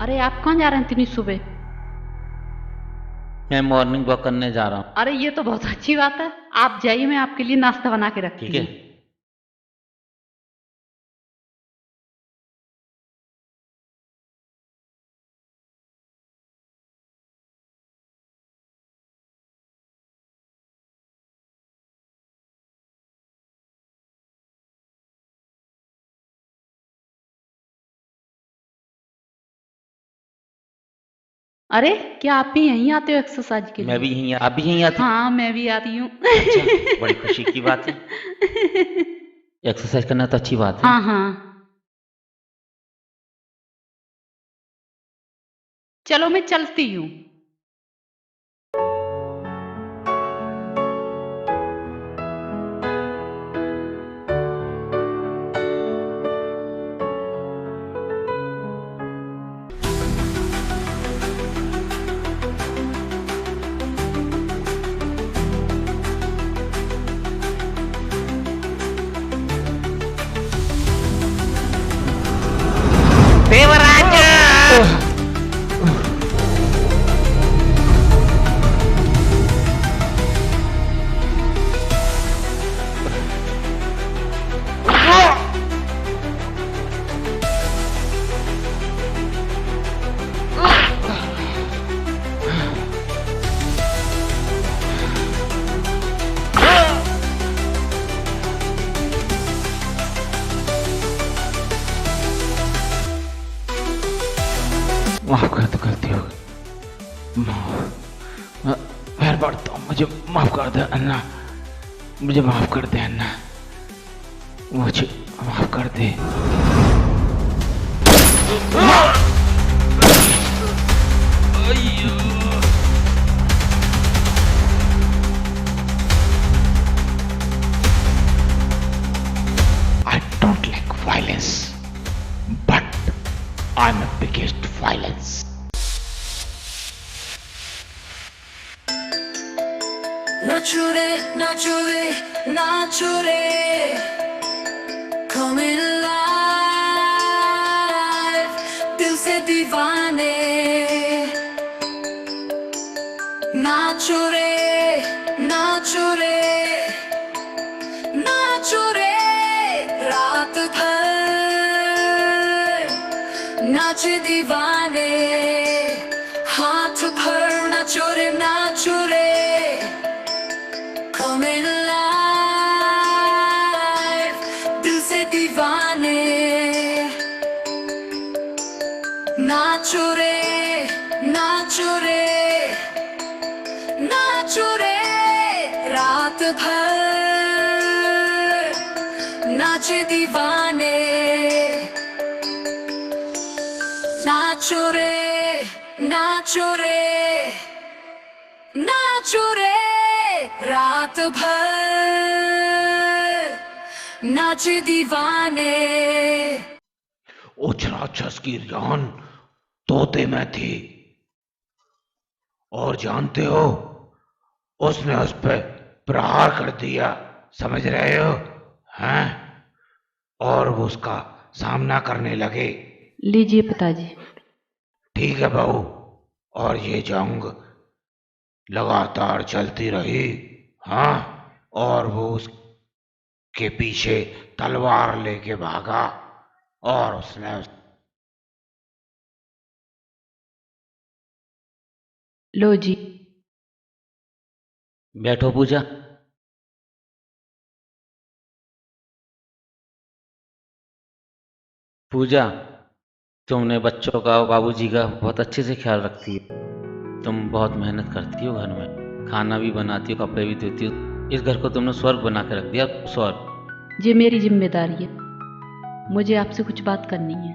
अरे आप कहाँ जा रहे हैं इतनी सुबह? मैं मॉर्निंग वॉक करने जा रहा हूँ। अरे ये तो बहुत अच्छी बात है, आप जाइए, मैं आपके लिए नाश्ता बना के रखती ठीक है। हूँ। अरे क्या आप भी यहीं आते हो एक्सरसाइज के लिए? मैं भी यहीं, आप भी यहीं आती? हाँ मैं भी आती हूँ। अच्छा, बड़ी खुशी की बात है। एक्सरसाइज करना तो अच्छी बात है। हाँ हाँ, चलो मैं चलती हूँ। माफ कर दो, गलती हो गई। पैर पड़ता हूँ, मुझे माफ कर दे अन्ना, मुझे माफ कर दे अन्ना, मुझे माफ कर दे। I don't like violence, but I'm the biggest violence. Nature, coming alive, दिल से दीवाने, नाचुरे, नाचुरे, नाचुरे, रात भर नाचे दीवाने, हाथ भर नाचुरे, नाचुरे, coming alive, दिल से दीवाने, नाचो रे, नाचो रे, नाचो रे, रात भर नाचे दीवाने, नाचो रे, नाचो रे, नाचो रे, रात भर नाचे दीवाने। उछ राक्षस की जान तोते में थी, और जानते हो उसने उस पे प्रहार कर दिया, समझ रहे हो? हैं? और वो उसका सामना करने लगे। लीजिए पिताजी। ठीक है बहू, और ये जंग लगातार चलती रही। हाँ, और वो उसके पीछे तलवार लेके भागा और उसने लो जी। बैठो पूजा। पूजा, तुमने बच्चों का और बाबूजी का बहुत अच्छे से ख्याल रखती हो। तुम बहुत मेहनत करती हो, घर में खाना भी बनाती हो, कपड़े भी धोती हो। इस घर को तुमने स्वर्ग बना के रख दिया, स्वर्ग। ये मेरी जिम्मेदारी है, मुझे आपसे कुछ बात करनी है।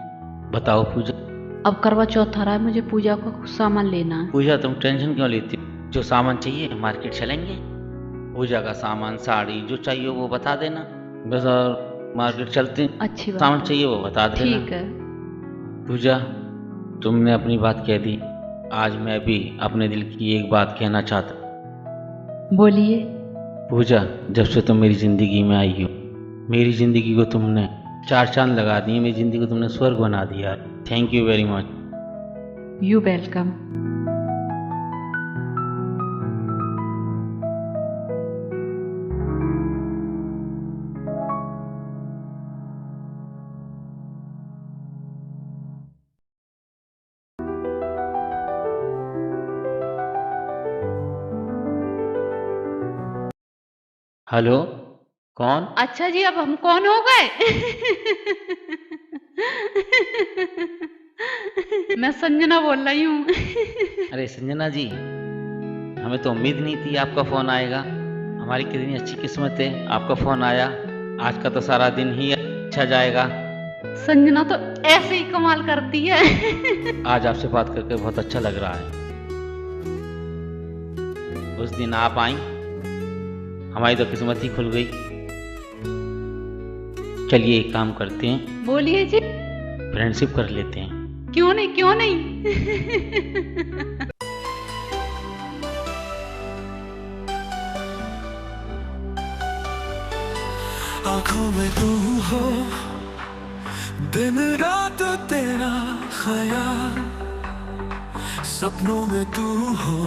बताओ पूजा। अब करवा चौथ आ रहा है, मुझे पूजा का कुछ सामान लेना है। पूजा तुम टेंशन क्यों लेती हो? जो सामान चाहिए मार्केट चलेंगे, पूजा का सामान, साड़ी जो चाहिए वो बता देना, बस। और मार्केट चलते हैं, अच्छी बात सामान है। चाहिए वो बता देना। ठीक है। पूजा, तुमने अपनी बात कह दी, आज मैं भी अपने दिल की एक बात कहना चाहता। बोलिए। पूजा, जब से तुम मेरी जिंदगी में आई हो, मेरी जिंदगी को तुमने चार चांद लगा दिए, मेरी जिंदगी को तुमने स्वर्ग बना दिया। Thank you very much. You welcome. Hello, कौन? अच्छा जी, अब हम कौन हो गए? मैं संजना बोल रही हूँ। अरे संजना जी, हमें तो उम्मीद नहीं थी आपका फोन आएगा। हमारी कितनी अच्छी किस्मत है, आपका फोन आया। आज का तो सारा दिन ही अच्छा जाएगा। संजना तो ऐसे ही कमाल करती है। आज आपसे बात करके बहुत अच्छा लग रहा है। उस दिन आप आई, हमारी तो किस्मत ही खुल गई। चलिए एक काम करते हैं, बोलिए जी। फ्रेंडशिप कर लेते हैं। क्यों नहीं, क्यों नहीं। आंखों में तू हो, दिन रात तेरा ख्याल, सपनों में तू हो,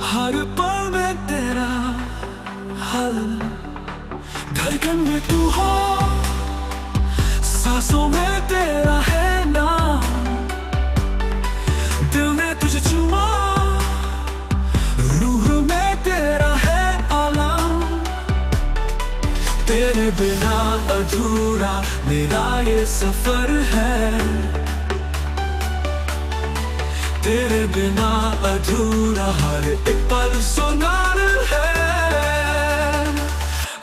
हर पल में तेरा हल, धड़कन में तू हो, सांसों में तेरा है नाम, दिल ने तुझे चुमा, रूह में तेरा है आलम, तेरे बिना अधूरा मेरा ये सफर है, तेरे बिना अधूरा हर एक पल सुनार है।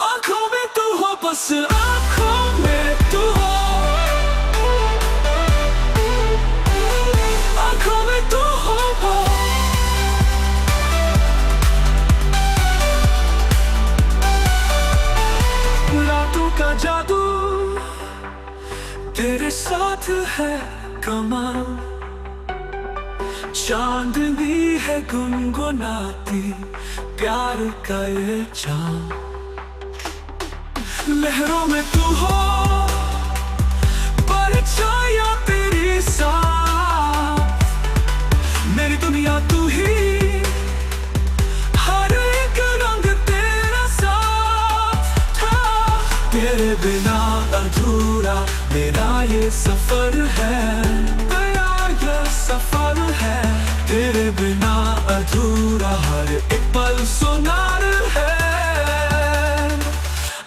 आंखों में तू हो, बस आंखों में तू हो, आंखों में तू हो। रातों का जादू तेरे साथ है कमाल, चांदनी है गुनगुनाती प्यार का ये चांद, लहरों में तू हो, परछाया तेरी साथ, मेरी दुनिया तू ही, हर एक रंग तेरा साथ था, तेरे बिना अधूरा मेरा ये सफर है, मेरा ये सफर है, तेरे बिना अधूरा हर एक पल सुनार है।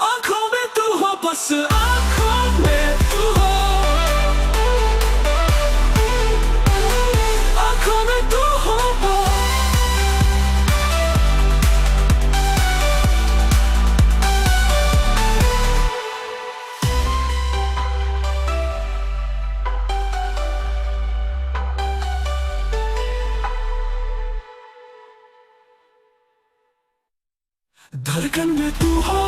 आंखों में तू हो, बस आंखों में तू हो, आंखों में तू हो। धड़कन में तू हो,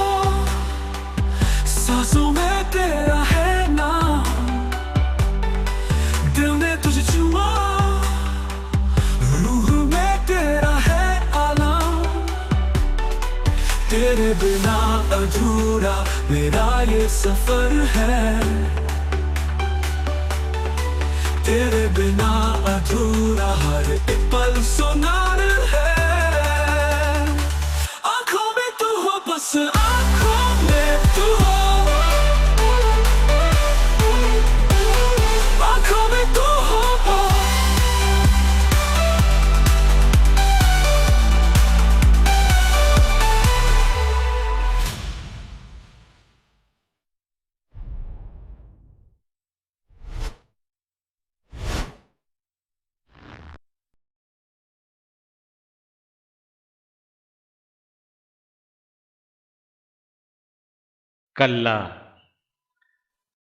सांसों में तेरा है नाम, दिल ने तुझे चुमा, रूह में तेरा है आलम, तेरे बिना अधूरा मेरा ये सफर है, तेरे बिना अधूरा हर एक पल सुनार है। बस आंखों में तू हो, आंखों में तू हो। कल्ला,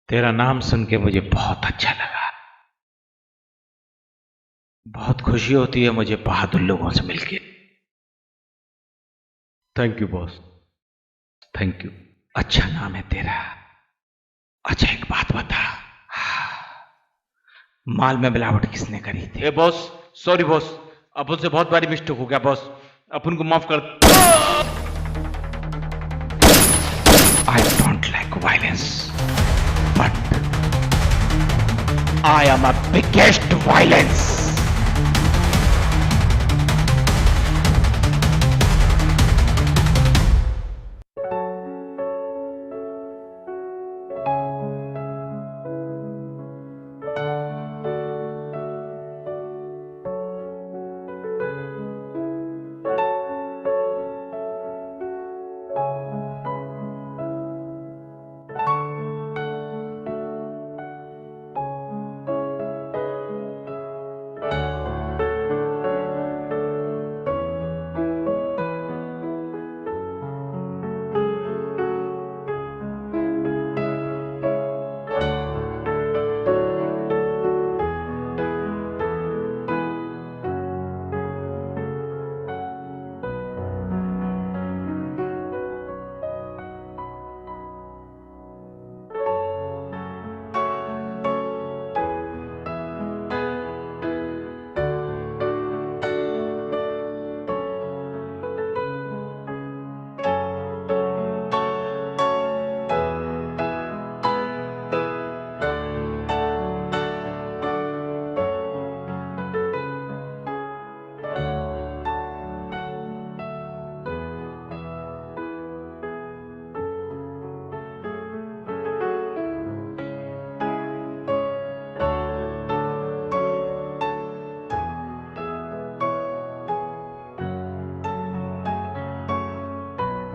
तेरा नाम सुन के मुझे बहुत अच्छा लगा। बहुत खुशी होती है मुझे बहादुर लोगों से मिलके। Thank you boss, thank you. अच्छा नाम है तेरा। अच्छा एक बात बता, माल में मिलावट किसने करी थी? ए बॉस, सॉरी बॉस, अपन से बहुत बड़ी मिस्टेक हो गया बॉस, अपन को माफ कर। I don't like violence, but I am a biggest violence.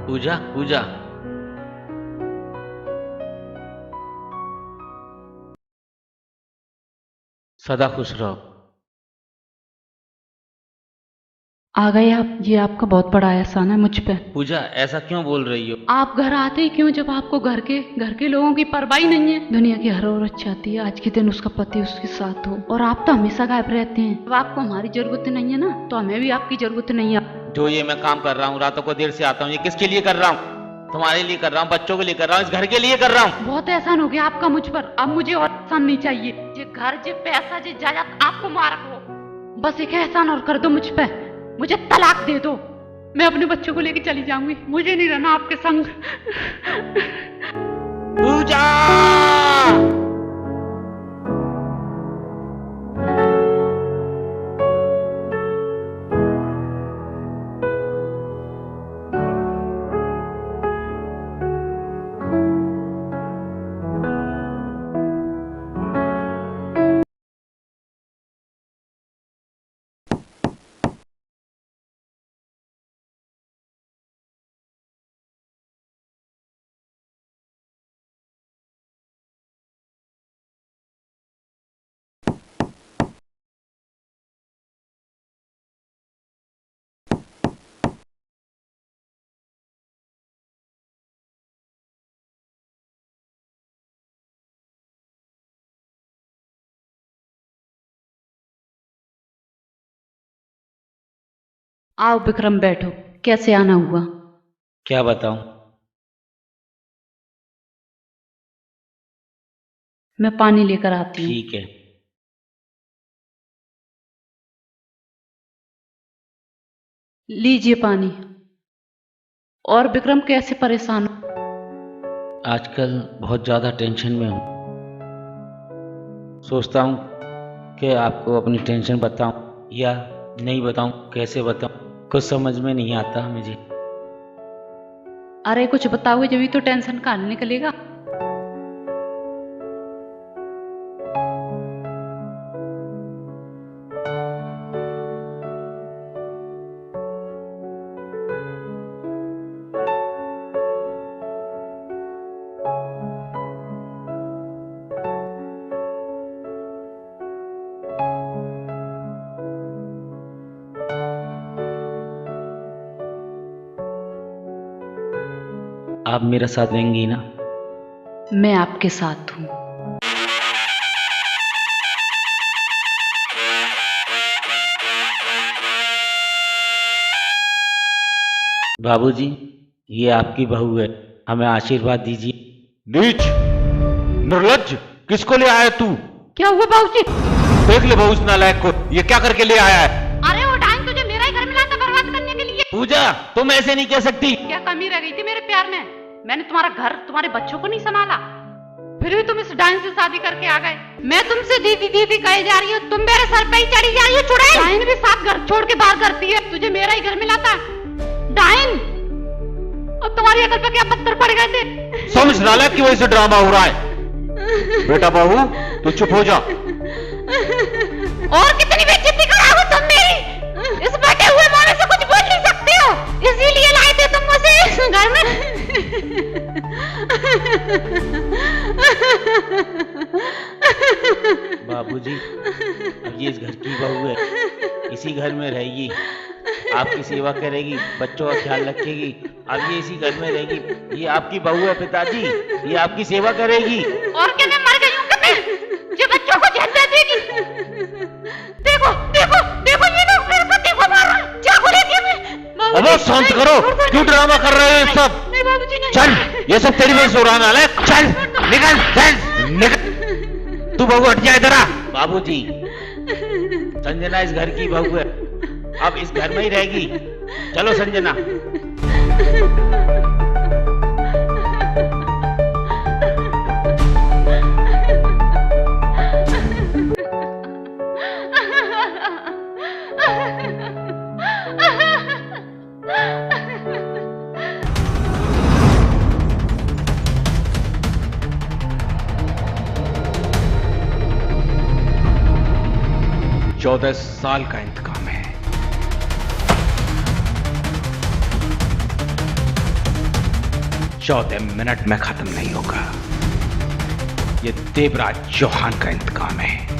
Pooja Pooja, सदा खुश रहो। आ गए आप? ये आपका बहुत बड़ा एहसान है मुझ पे। पूजा ऐसा क्यों बोल रही हो? आप घर आते ही क्यों जब आपको घर के लोगों की परवाह ही नहीं है? दुनिया की हर औरत चाहती है आज के दिन उसका पति उसके साथ हो, और आप तो हमेशा गायब रहते हैं। अब आपको हमारी जरूरत नहीं है ना, तो हमें भी आपकी जरूरत नहीं है। जो ये मैं काम कर रहा हूँ, रातों को देर से आता हूँ, ये किसके लिए कर रहा हूँ? तुम्हारे लिए कर रहा हूँ, बच्चों के लिए कर रहा हूँ, इस घर के लिए कर रहा हूँ। बहुत एहसान हो गया आपका मुझ पर, अब मुझे और एहसान नहीं चाहिए। ये घर, ये पैसा, ये जायदाद आपको मारक हो, बस एक एहसान और कर दो मुझ पे, मुझे तलाक दे दो। मैं अपने बच्चों को लेकर चली जाऊंगी, मुझे नहीं रहना आपके संग। पूजा! आओ विक्रम बैठो, कैसे आना हुआ? क्या बताऊं? मैं पानी लेकर आती हूँ। ठीक है। लीजिए पानी। और विक्रम कैसे परेशान हो? आजकल बहुत ज्यादा टेंशन में हूँ। सोचता हूँ कि आपको अपनी टेंशन बताऊं या नहीं बताऊं, कैसे बताऊं, कुछ समझ में नहीं आता मुझे। अरे कुछ बताओगे जब ही तो टेंशन का हल निकलेगा। आप मेरा साथ देंगी ना? मैं आपके साथ हूँ। बाबूजी, ये आपकी बहू है, हमें आशीर्वाद दीजिए। नीच, निर्लज्ज, किसको ले आया तू? क्या हुआ बाबूजी? देख ले बहू उस नालायक को, ये क्या करके ले आया है? अरे वो डाइन तुझे मेरा ही घर में लाता बर्बाद करने के लिए। पूजा, तुम ऐसे नहीं कह सकती। क्या कमी रह गई थी मेरे प्यार में? मैंने तुम्हारा घर, तुम्हारे बच्चों को नहीं संभाला, फिर भी तुम इस डाइन से शादी करके आ गए। मैं तुमसे दीदी दीदी कहे जा रही हूँ, तुम मेरे सर पे ही चढ़ी जा रही हो। चुड़ैल डाइन भी साथ घर छोड़ के बाहर करती है, तुझे मेरा ही घर मिला था डाइन। अब तुम्हारी अकल पे क्या पत्थर पड़ गए थे? समझ नालायक की वजह से ड्रामा हो रहा है। बेटा बहू तू चुप हो जा। और कितनी बेइज्जती कराओगे तुम मेरी? इस बैठे हुए मोने से कुछ बोल नहीं सकते हो, इसीलिए लाए थे तुम मुझे इस घर में। बाबूजी, अब ये इस घर की बहू है, इसी घर में रहेगी, आपकी सेवा करेगी, बच्चों का ख्याल रखेगी। अब ये इसी घर में रहेगी, ये आपकी बहू है पिताजी, ये आपकी सेवा करेगी। और क्या मैं मर गई हूँ क्या मैं? जो बच्चों को जन्म देगी। देखो देखो देखो ये लोग मेरे को देखो मार रहा है, चाकू लेके मैं। अब शांत करो, क्यों ड्रामा कर रहे हो सब? नहीं बाबूजी नहीं। चल, ये सब तेरी वजह से हो रहा है नालायक। चल निकल, चल निकल। तू बहू हट जा इधर आ। बाबूजी, संजना इस घर की बहू है, अब इस घर में ही रहेगी। चलो संजना। चौदह साल का इंतकाम है। चौदह मिनट में खत्म नहीं होगा। ये देवराज चौहान का इंतकाम है।